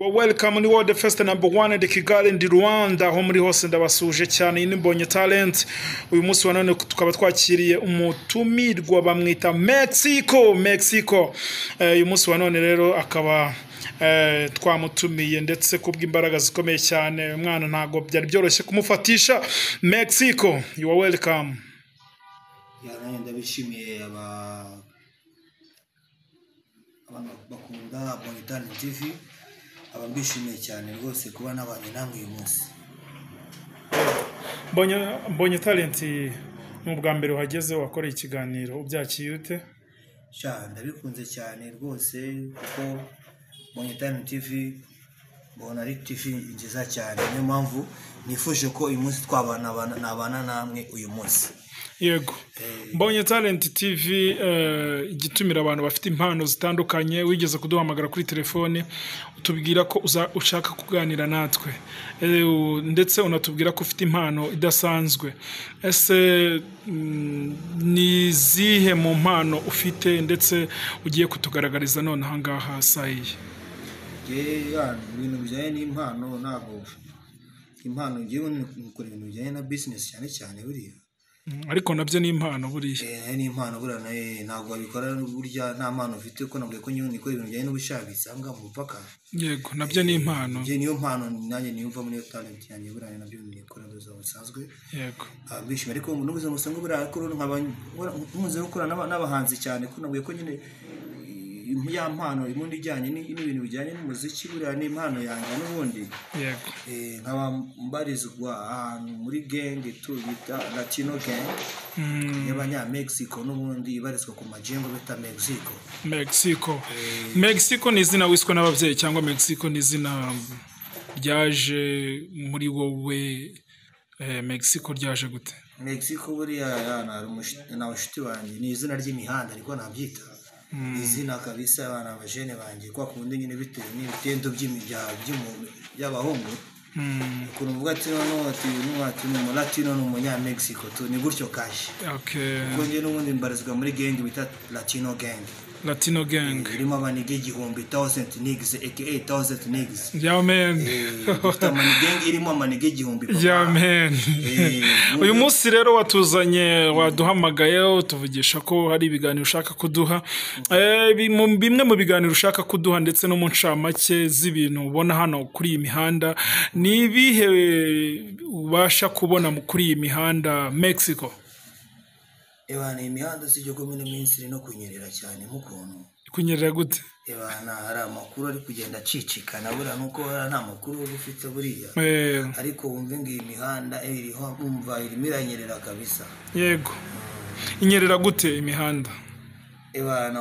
Welcome ni World First number 1 de Kigali ndi Rwanda aho muri hose ndabasuje cyane ni Mbonye Talent. Uyu munsi wa none tukaba twakiriye umutumirwa bamwita Mexico. Uyu munsi wa none rero akaba twamutumiye ndetse kubw'imbaraga zikomeye cyane. Umwana ntago byari byoroshye kumufatisha. Mexico, you are welcome. Yana ndabishimiye abantu bakunda Mbonye Talent TV. Abambishimiye cyane rwose kuba nabanye namwe uyu munsi. Mbonye Talent mu bwa mbere uhageze wakoreye ikiganiro ubyakiriye ute? Ndabikunze cyane rwose kuko Mbonye Talent TV mbona ari TV nziza cyane, niyo mpamvu nifuje ko uyu munsi twabana namwe uyu munsi. Yego. Mbonye Talent TV igitumira abantu bafite impano zitandukanye, wigeze kuduhamagara kuri telefone utubwira ko ushaka kuganira natwe, ndetse unatubwira ko ufite impano idasanzwe. Ese ni zihe mu mpano ufite ndetse ugiye kutugaragariza none aha ngaha sayi? Ibintu bijyanye n'impano ntabwo impano ngiye gukora ibintu bijyanye na business cyane buriya. Ariko nabyo ni impano buriya. Ni impano buriya naye ntabwo wabikora burya nta mpano ufite ko nabwiye ko nyine nikora ibintu bijyanye n'ubushabitsi anga mu bupaka. Yego, nabyo ni impano. Niyo mpano nanjye niyumva muri talent yanjye buriya nabyo nikora buzima busanzwe. Yego. Bishimye ariko n'ubuzima busanzwe buriya ko nkunze gukora n'abahanzi cyane ko nabwiye ko nyine ya mpano imundi ijyanye n'ibintu bijyanye n'umuziki buriya ni impano yanjye n'ubundi. Yego. Nkaba mbarizwa ahantu muri gang bita Latino gang y'Abanya-Mexico n'ubundi ibarizwa ku majengo bita Mexico ni izina wiswe n'ababyeyi cyangwa Mexico ni izina ryaje muri wowe? Mexico ryaje gute? Mexico buriya na abashuti banjye ni izina ry'imihanda ariko nabyita izina kabisa abana abajene banjye kwa kundi nyine bitewe n'ibitendo by'abahungu ukuntu uvuga ati ni mu Latino n'umunya-Mexico ni gutyo kaje. Kuko njye n'ubundi mbarizwa muri gang bita Latino gang irimo abanige igihumbi 1000 niggas aka 1000 niggas. Yeah man. Gang irimo amanige igihumbi. Yeah man. Uyu munsi rero watuzanye waduhamagaye utuvugisha ko hari ibiganiro ushaka kuduha. Bimwe mu biganiro ushaka kuduha ndetse no mu ncamake z'ibintu ubona hano kuri iyi mihanda, ni ibihe ubasha kubona kuri iyi mihanda Mexico? Ni imihanda sijyo ko muri minsi no kunyerera cyane mukuntu. Kunyerera gute? Hari amakuru ari kugenda acicikana buriya nuko nta makuru ufite buriya. Ariko wumve ngo iyi mihanda iriho umva irimo iranyerera kabisa. Yego. Inyerera gute imihanda?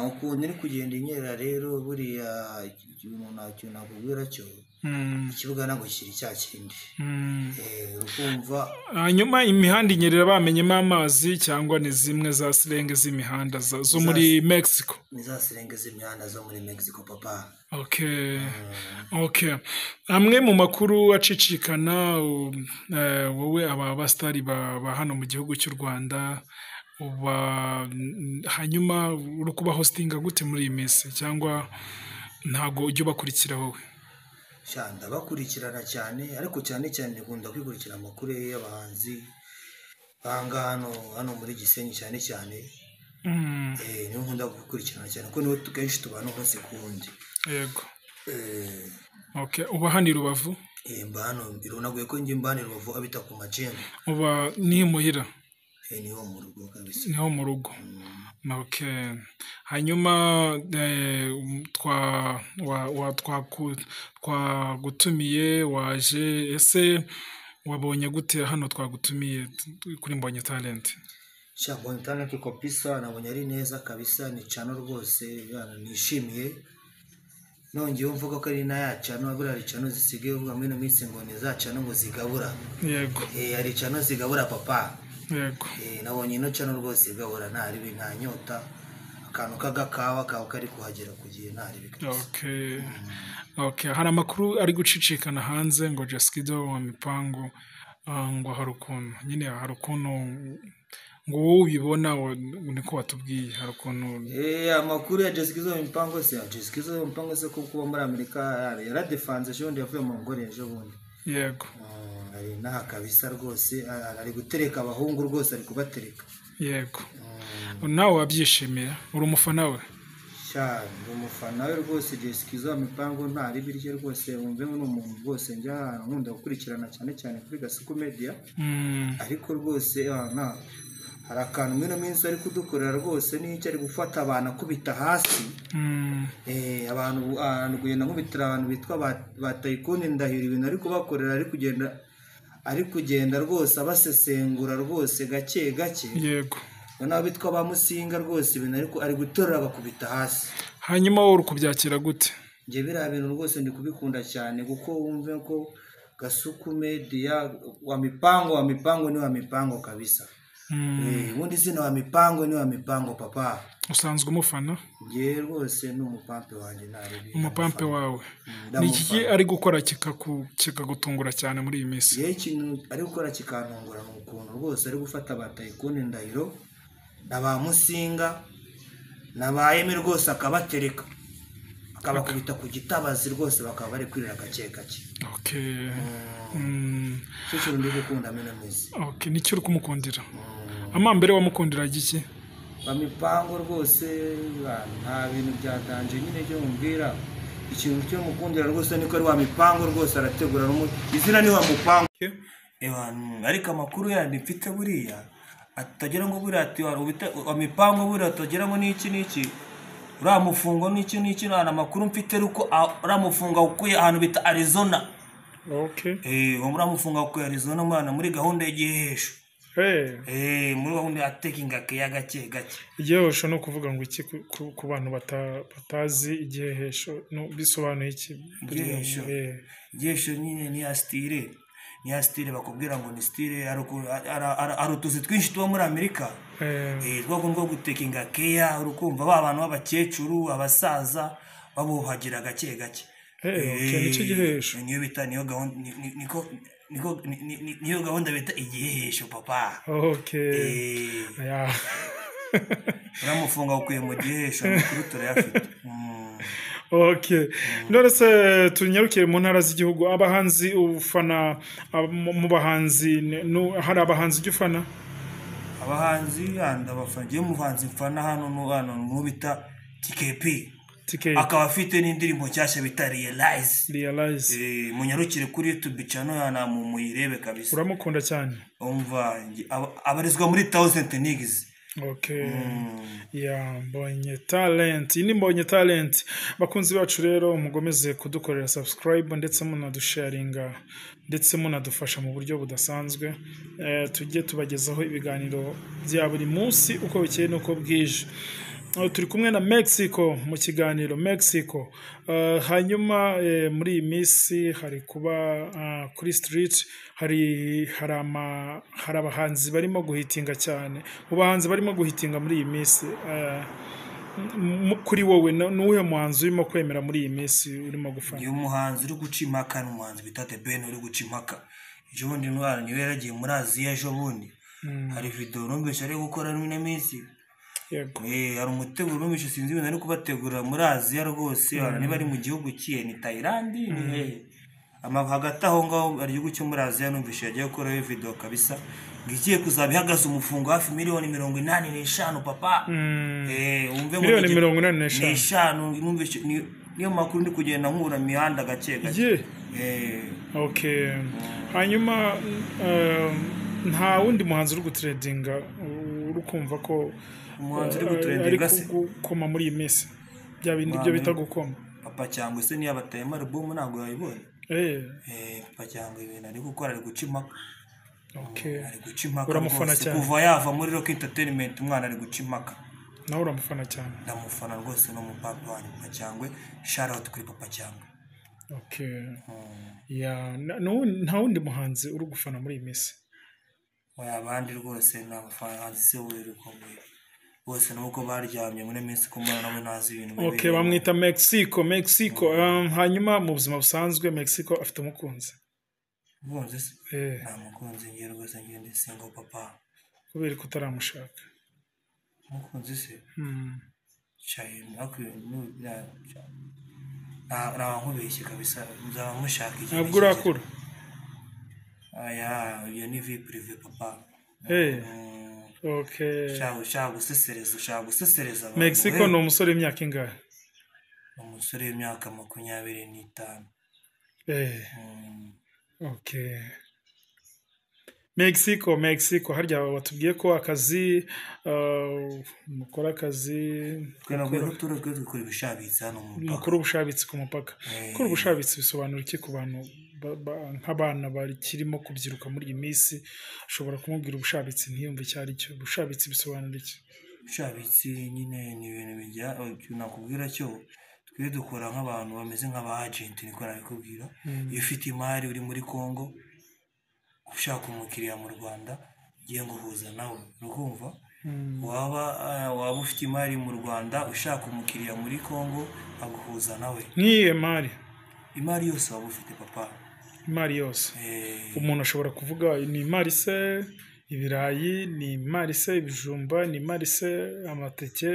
Ukuntu iri kugenda inyerera rero buriya ikintu ntacyo nakubwira cyo. Ikibuga ntabwo kiri cya kindi. Ukumva hanyuma imihanda inyerera bamenyemo amazi cyangwa ni zimwe za sirenge z'imihanda zo muri Mexico? Ni za sirenge z'imihanda zo muri Mexico papa. Okay. Amwe mu makuru acicikana wowe aba bastari ba hano mu gihugu cy'u Rwanda hanyuma uri kuba hostinga gute muri iyi minsi cyangwa ntago ujya ubakurikira wowe? Ndabakurikirana cyane ariko cyane nkunda kwikurikira amakuru y'abahanzi banga hano muri Gisenyi cyane. Niyo nkunda gukurikirana cyane ko niwe kenshi tubana hose kundi. Yego. Okay, uba hano i Rubavu? Mbano irunaguye ko njye mbana i Rubavu abita ku majengo. Uba ni muhira? Niho mu rugo kabisa. Niho mu rugo. Okay. Hanyuma twagutumiye waje, ese wabonye gute hano twagutumiye kuri Mbonye Talent? Mbonye Talent kabisa nabonye ari neza kabisa, ni cano rwose nishimiye. Nongeye mvuga ko ari na ya cano buriya cano zisigaye uvuga muri no minsi ngo ni za cano ngo zigabura. Yego. Ari cano zigabura papa. Yego. Nabonye ino cano rwose igabura ntari nta nyota, akantu kagakawa kawe kari kuhagera kugiye ntari bikose. Okay, hari amakuru ari gucicikana hanze ngo Jaskido wa Mipango ngo hari ukuntu ngo wowe ubibona niko watubwiye hari ukuntu amakuru ya Jessica Mipango se kuko muri Amerika yaradefanze ejobundi yavuye mu ngore ejobundi yego ari naha kabisa rwose ari gutereka abahungu rwose ari kubatereka yego nawe wabyishimiye uri umufana we cyane umufana we rwose Jessica Mipango ntari birye rwose wumve n'umuntu rwose njya nkunda gukurikirana cyane kuri Gasuku Media ariko rwose hari akantu mwino minsi ari kudukorera rwose n'icyo ari gufata abantu akubita hasi abantu kugenda nkubitira abantu bitwa ba Tycoon Ndahiro ibintu ari kubakorera ari kugenda rwose abasesengura rwose gake yego nabo bitwa ba Musinga rwose ibintu ariko ari gutorera bakubita hasi hanyuma wowe kubyakira gute nje biriya bintu rwose ndi kubikunda cyane kuko wumve ko Gasuku Media wa mipango ni wa mipango kabisa ubundi zina wa mipango papa usanzwe umufana nge rwose n'umupampe wanjye narebi umupampe wawe ni iki ari gukora kikagutungura cyane muri iyi minsi ikintu ari gukora kikantungura ni ukuntu rwose ari gufata ba Tycoon Ndahiro na ba Musinga na ba Emi rwose akabatereka akabakubita ku gitabazi rwose bakaba bari kwirira gake okay cyo ndi gukunda mena mizi okay nicyo uri kumukundira amambere wamukundira giki bamipango rwose nta bintu byatanje nyine cyo mumbwira ikintu cyo mukundira rwose niko ari wa mipango rwose arategura izina ni wa mupango ariko amakuru yandi mfite buriya atagira ngo buriya ati wa mipango buriya atagira ngo n'iki uramufungo n'iki nana amakuru mfite ruko uramufunga ukuye ahantu bita Arizona okay uramufunga ukuye Arizona mwana muri gahunda y'igihesho muri gahunda ya taking care gake igihesho no kuvuga ngo iki ku bantu batazi igihesho no bisobanuye iki igihesho nyine ni ya style bakubwira ngo ni style arutuzi twinshi tuba muri Amerika twagomba gutekinga care urukumva abantu b'abakecuru abasaza babuhagira gake okay nicyo gihesho niyo bita niyo gahunda niyo gahunda bita igihesho papa okay uramufunga ukuye mu gihesho amakuru turayafite okay none se tunyarukire mu ntara z'igihugu abahanzi ufana mu bahanzi hari abahanzi ufana abahanzi ndabafangiye umuhanzi mfana hano no bita TKP akaba afite n'indirimbo cyashya bita Realize munyarukire kuri YouTube channel yana muyirebe kabisa uramukunda cyane umva abarizwa muri 1000 Niggas okay mbonye talent ni mbonye talent bakunzi bacu rero mugomeze kudukorera subscribe ndetse munadusharinga ndetse munadufasha mu buryo budasanzwe tujye tubagezaho ibiganiro bya buri munsi uko bikeye nuko bwije turi kumwe na Mexico mu kiganiro Mexico hanyuma muri iyi minsi hari kuba kuri street hari abahanzi barimo guhitinga cyane mu bahanzi barimo guhitinga muri iyi minsi kuri wowe nuwe muhanzi urimo kwemera muri iyi minsi urimo gufana iyo muhanzi uri guca impaka n'umuhanzi bita The Ben uri guca impaka ejo bundi ntwara niwe yaragiye muri Aziya ejo bundi hari video numvise ari gukora n'ine minsi yego hari umuteguro numvise sinzi ibintu ari kubategura muri Aziya rwose niba ari mu gihugu kiye ni Thailand ni hagati aho ngaho ari igihugu cyo muri Aziya numvise yagiye gukora video kabisa ngiye kuzabihagaza umufungo hafi miliyoni 85 papa umve miliyoni 85 numvise niyo makuru ndi kugenda nkura mihanda gake okay hanyuma nta wundi muhanzi uri gutradinga urukumva ko umuhanzi uri gutradinga se gukoma muri iyi minsi bya bindi byo bita gukoma papa cyangwa se niyo abatayema album ntabwo yayibonye papa cyangwa ibintu ari gukora ari guca impaka okay ari guca impaka uramufana cyane kuva yava muri Rock Entertainment umwana ari guca impaka nawe uramufana cyane ndamufana rwose no mu papa wanyu papa cyangwa shout out kuri papa cyangwa okay nta wundi muhanzi uri gufana muri iyi minsi abandi rwose n'abahanzi se uri kumwe bose nuko baryamye muri minsi kumbana nabo nazi ibintu okay bamwita Mexico hanyuma mu buzima busanzwe Mexico afite umukunzi nta mukunzi ngiye rwose ngende single papa kubera ko utaramushaka umukunzi se Mm. cyayi nakwiye nkubeshye kabisa nzaba mushaka igihe ntabwo urakura aya iyo ni vie prive papa okay ushaka gusesereza abantu Mexico ni umusore w'imyaka ingahe umusore w'imyaka 25 okay Mexico harya watubwiye ko akazi mukora akazi twe dukora ibishabitsi hano mu mupaka mukora ubushabitsi ku mupaka gukora ubushabitsi bisobanura iki ku bantu nk'abana bakirimo kubyiruka muri iyi minsi ushobora kumubwira ubushabitsi ntiyumve icyo ari cyo ubushabitsi bisobanura iki ubushabitsi nyine ni ibintu bijya nakubwira cyo twe dukora nk'abantu bameze nk'aba agent niko nabikubwira iyo ufite imari uri muri Congo ushaka umukiriya mu Rwanda ugiye guhuza nawe urukumva waba ufite imari mu Rwanda ushaka umukiriya muri Congo aguhuza nawe niye imari yose waba ufite papa imari yose umuntu ashobora kuvuga ni imari se ibirayi ni imari se ibijumba ni imari se amateke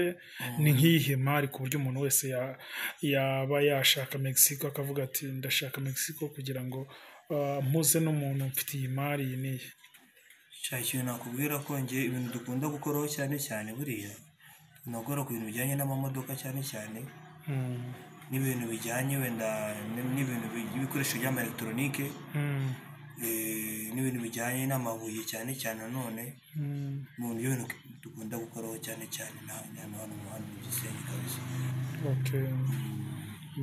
ni nk'iyihe mari ku buryo umuntu wese yaba yashaka Mexico akavuga ati ndashaka Mexico kugira ngo mpuze n'umuntu mfite iyi mari iyi niye cyane nakubwira ko nge ibintu dukunda gukoraho cyane buriya tunakora ku bintu bijyanye n'amamodoka cyane n'ibintu bijyanye wenda n'ibintu by'ibikoresho by'ama electronique n'ibintu bijyanye n'amabuye cyane none mu bintu dukunda gukoraho cyane hano mu hano mu Gisenyi kabisa okay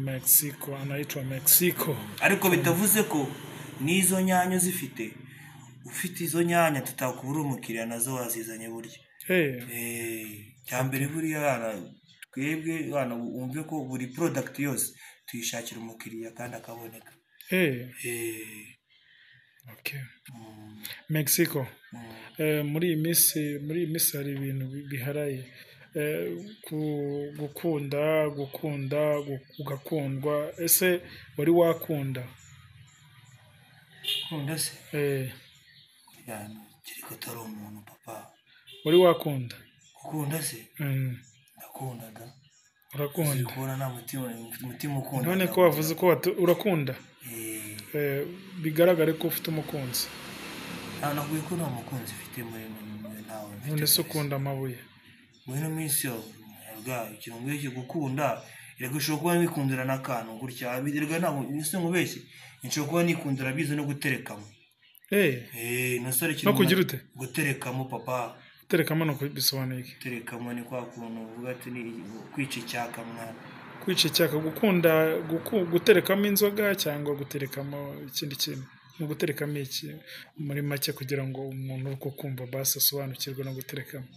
Mexico anaitwa Mexico ariko bitavuze ko n'izo nyanya ufite izo nyanya tutakubura umukiriya nazo wazizanye burya cyambere buriya twebwe bana umve ko buri product yose tuyishakira umukiriya kandi akaboneka okay Mexico muri iyi minsi hari ibintu biharaye gukunda ugakundwa ese wari wakunda se kiriko tari umuntu papa wari wakunda gukunda se ndakundaga urakunda kubona nta mutima ukunda none ko wavuze ko urakunda bigaragare ko ufite umukunzi nakubwiye ko nta mukunzi ufite muri nawe none se ukunda amabuye muri ino minsi ikintu ngicyo gukunda reka ushobora kuba wikundira n'akantu gutya bidirwa ntabwo nkubeshye nshobora kuba nikundira bize no guterekamo no kugira ute guterekamo papa guterekamo no bisobanuye iki guterekamo ni kwa kuntu uvuga ati ni kwica icyaka mwana kwica icyaka gukunda guterekamo inzoga cyangwa guterekamo ikindi kintu mu guterekamo iki muri make kugira ngo umuntu uri kumva basi asobanukirwe no guterekamo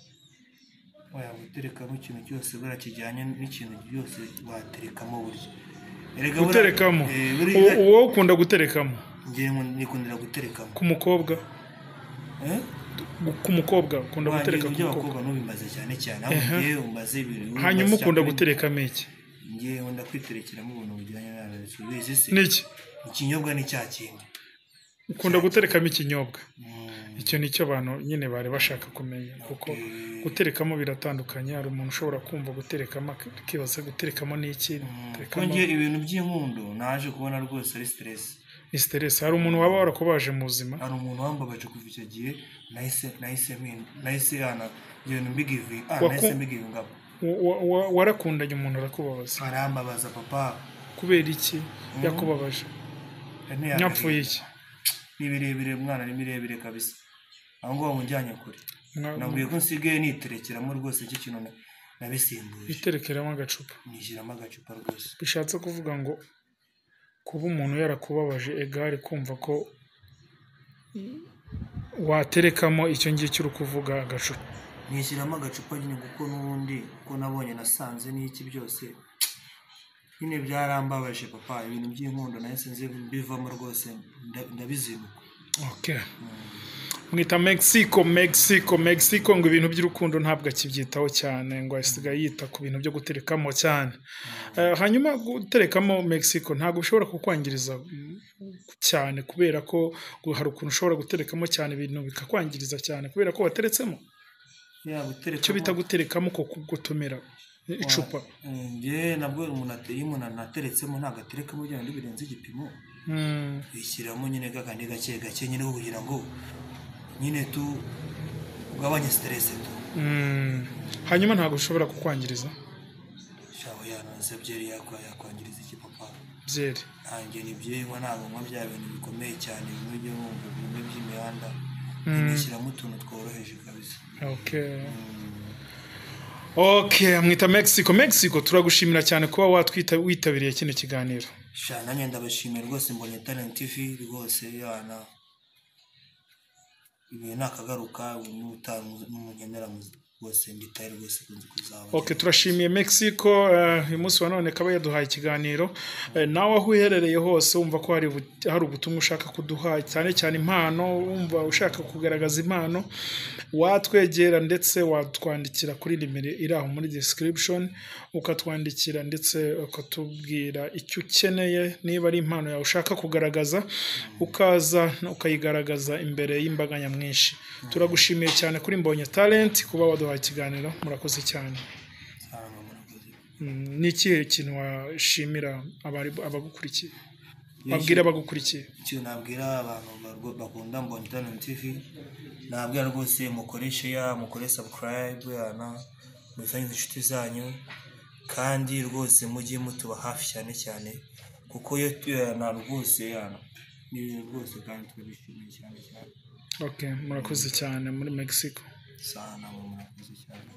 guterekamo ikintu cyose buriya kijyanye n'ikintu cyose waterekamo burya guterekamo uwo ukunda guterekamo ngiye nikundira guterekamo ku mukobwa ukunda gutereka ku mukobwa n'ubimbaze cyane aho ngiye umbaze ibintu hanyuma ukunda guterekamo iki ngiye nkunda kwiterekeramo ubuntu bujyanye n'abasubizi se niki ikinyobwa ni cya kindi ukunda guterekamo ikinyobwa icyo nicyo abantu nyine bari bashaka kumenya kuko guterekamo biratandukanye hari umuntu ushobora kumva guterekamo akibaza guterekamo n'iki ngiye ibintu by'inkundo naje kubona rwose ari stress hari umuntu waba warakubaje mu buzima hari umuntu wambabaje kuva icyo gihe nahise yana ibintu mbigivinga warakundanye umuntu arakubabaza arambabaza papa kubera iki yakubabaje nyapfuye iki ni birebire mwana ni birebire kabisa aho ngo wamujyanye kure nabwiye ko nsigaye niterekeramo rwose iki kintu nabisimbuye iterekeramo agacupa nishyiramo agacupa rwose bishatse kuvuga ngo kuba umuntu yarakubabaje egare kumva ko waterekamo icyo ngicyo uri kuvuga agacupa nishyiramo agacupa nyine kuko n'ubundi kuko nabonye nasanze n'iki byose nyine byarambabaje papa ibintu by'inkundo nahise nzi mbivamo rwose ndabizinuka okay mwita Mexico ngo ibintu by'urukundo ntabwo akibyitaho cyane ngo asigaye yita ku bintu byo guterekamo cyane hanyuma guterekamo Mexico ntabwo ushobora kukwangiriza cyane kubera ko hari ukuntu ushobora guterekamo cyane ibintu bikakwangiriza cyane kubera ko wateretsemo icyo bita guterekamo ko kugotomera icupa nge nabwo umuntu anateretsemo ntabwo aterekamo byandi birenze igipimo bishyiramo nyine kakandi gake gake nyine kugira ngo nyine ugabanye stress hanyuma ntabwo ushobora kukwangiriza shaho yananze byeri yakwangiriza iki papa byeri nanjye ni byeywa ntabwo nywa bya bintu bikomeye cyane bimwe by'imihanda nishyiramo utuntu tworoheje kabisa Okay, mwita Mexico turagushimira cyane kuba witabiriye kino kiganiro. Nanjye ndabashimira rwose Mbonye Talent TV rwose yana ibi nakagaruka n'umugenera rwose nditaye rwose kuzaba. Okay, turashimiye Mexico uyu munsi wa none kaba yaduhaye ikiganiro nawe aho uherereye hose wumva ko hari ubutumwa ushaka kuduha cyane impano wumva ushaka kugaragaza impano watwegera ndetse watwandikira kuri nimero iri aho muri description ukatwandikira ndetse ukatubwira icyo ukeneye niba ari impano yawe ushaka kugaragaza ukaza ukayigaragaza imbere y'imbaga nyamwinshi. Turagushimiye cyane kuri Mbonye Talent kuba waduhaye ikiganiro murakoze cyane. Ni ikihe kintu washimira abagukurikiye babwira abagukurikiye? Icyo nabwira abantu bakunda Mbonye Talent TV nabwira rwose mukoreshe mukore subscribe musangize inshuti zanyu kandi rwose mujye mutuba hafi cyane kuko yo rwose ni rwose kandi twabishimiye cyane. Okay, murakoze cyane muri Mexico. Sana murakoze cyane.